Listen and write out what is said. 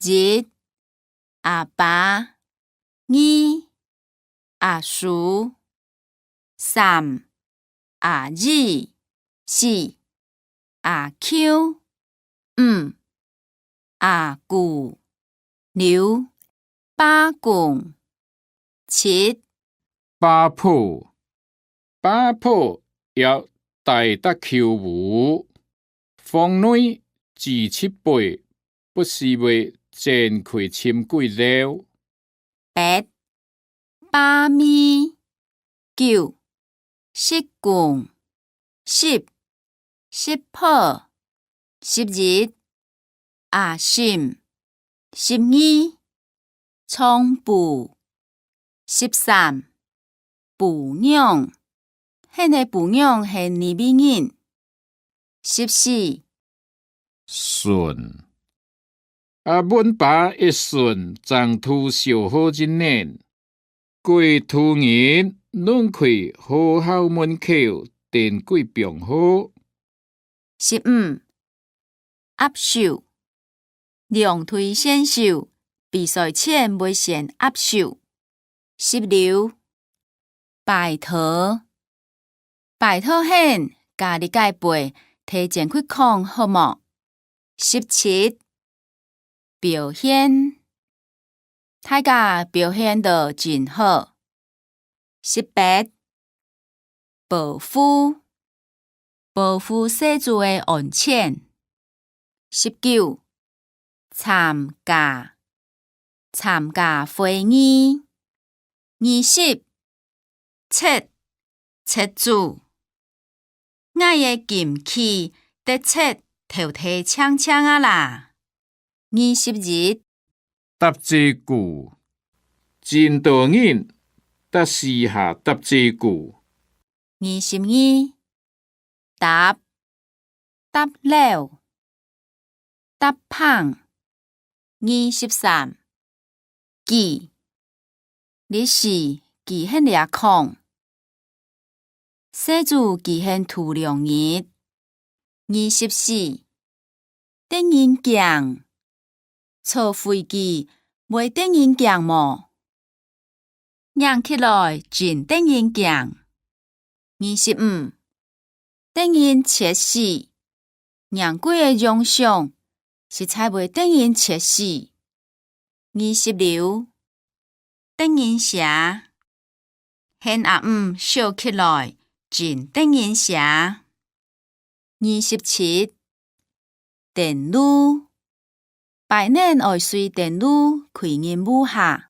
日、阿爸、二、阿叔、三、阿二、四、阿舅、五、阿舅、六、八公、七、八婆，八婆要大得求舞，房内自七辈，不是为正开千几了。八、八咪、九、十公、十、十婆、十日、阿嬸、十二、葱布、十三、父娘，迄个父娘是二美人。十四、孙，阮爸一孙长途小好一年，过兔年拢开学校门口电几병好。十五、压手，量推选手，比赛前未先压手。十六、拜托，拜托hen，家己介背，提前去看好无？十七、表现，大家表现得真好。十八、保护，保护社主的安全。十九、参加，参加会议。20、切，切主，我的禁区得切头提枪枪啊啦。21、搭这句，真多人搭私下搭这句。22、答，答了，答胖。23、记，你是记很掠空。写字记很土良日。24、等人强，坐飞机袂等人强么？养起来真等人强。25、等人切死，养几个用相，实在袂等人切死。26、等人写，现阿姆笑起来真等人写。27、电脑，拜年爱随电脑开任务下。